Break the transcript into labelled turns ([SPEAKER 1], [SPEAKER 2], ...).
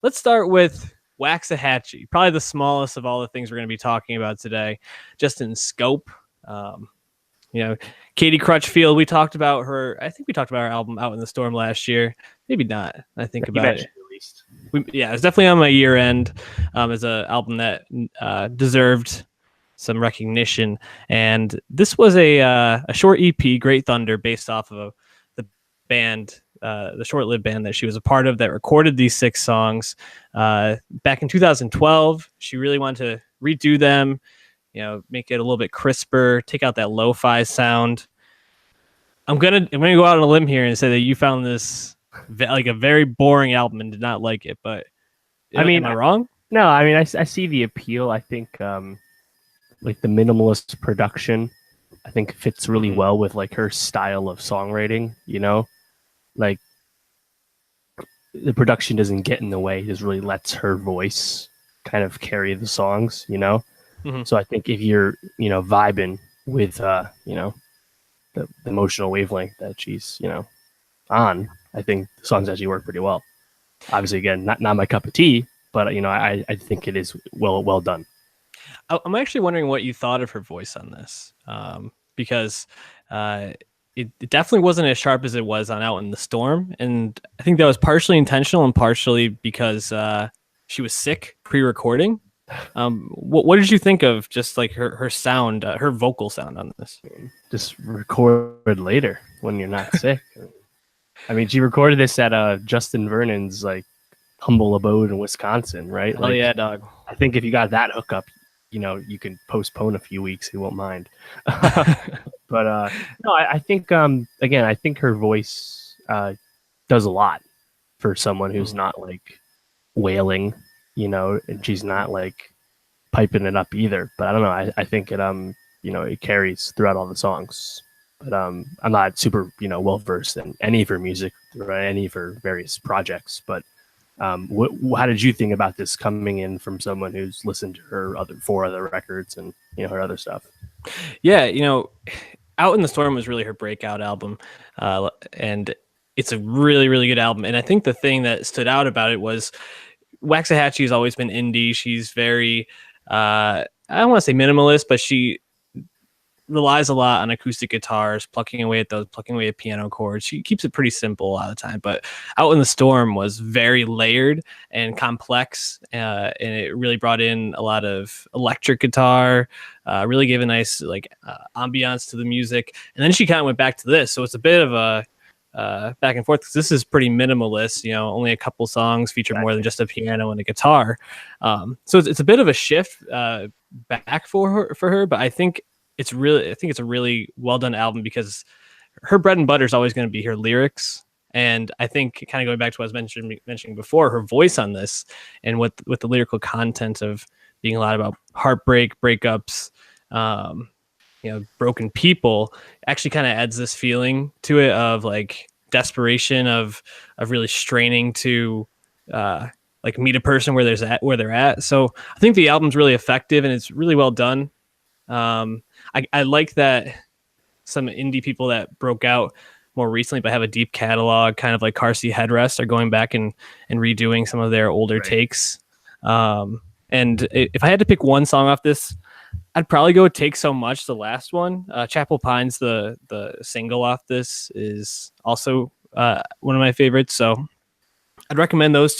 [SPEAKER 1] let's start with Waxahatchee, probably the smallest of all the things we're going to be talking about today, just in scope. Um, Katie Crutchfield, we talked about her. I think we talked about her album Out in the Storm last year. Maybe not. I think about it.
[SPEAKER 2] At least.
[SPEAKER 1] Yeah, it's definitely on my year end as an album that deserved some recognition. And this was a short EP, Great Thunder, based off of the band, the short-lived band that she was a part of that recorded these 6 songs back in 2012. She really wanted to redo them, make it a little bit crisper, take out that lo-fi sound. I'm gonna go out on a limb here and say that you found this like a very boring album and did not like it, but am I wrong?
[SPEAKER 2] No, I mean, I see the appeal. I think like the minimalist production, I think fits really well with like her style of songwriting, like the production doesn't get in the way. It just really lets her voice kind of carry the songs, So I think if you're, vibing with, the emotional wavelength that she's, on, I think the songs actually work pretty well. Obviously, again, not my cup of tea, but I think it is well done.
[SPEAKER 1] I'm actually wondering what you thought of her voice on this, because it definitely wasn't as sharp as it was on Out in the Storm, and I think that was partially intentional and partially because she was sick pre-recording. What did you think of just like her sound, her vocal sound on this?
[SPEAKER 2] Just record later when you're not sick. I mean, she recorded this at Justin Vernon's like humble abode in Wisconsin, right?
[SPEAKER 1] Oh yeah, dog.
[SPEAKER 2] I think if you got that hookup, you can postpone a few weeks. He won't mind. But no, I think again, I think her voice does a lot for someone who's not like wailing, and she's not like piping it up either. But I don't know. I think it it carries throughout all the songs. But I'm not super well versed in any of her music or any of her various projects. But how did you think about this coming in from someone who's listened to her 4 other records and her other stuff?
[SPEAKER 1] Yeah, Out in the Storm was really her breakout album, and it's a really, really good album. And I think the thing that stood out about it was Waxahatchee has always been indie. She's very, I don't want to say minimalist, but she relies a lot on acoustic guitars, plucking away at piano chords. She keeps it pretty simple a lot of the time. But Out in the Storm was very layered and complex, and it really brought in a lot of electric guitar, really gave a nice ambiance to the music. And then she kind of went back to this, so it's a bit of a back and forth because this is pretty minimalist. Only a couple songs feature more than just a piano and a guitar. So it's a bit of a shift back for her, but I think it's a really well done album because her bread and butter is always going to be her lyrics. And I think kind of going back to what I was mentioning before, her voice on this and with the lyrical content of being a lot about heartbreak, breakups, broken people, actually kind of adds this feeling to it of like desperation of really straining to like meet a person where they're at. So I think the album's really effective and it's really well done. I like that some indie people that broke out more recently but have a deep catalog, kind of like Car Seat Headrest, are going back and redoing some of their older takes. And if I had to pick one song off this, I'd probably go Take So Much, the last one. Chapel Pines, the single off this, is also one of my favorites. So I'd recommend those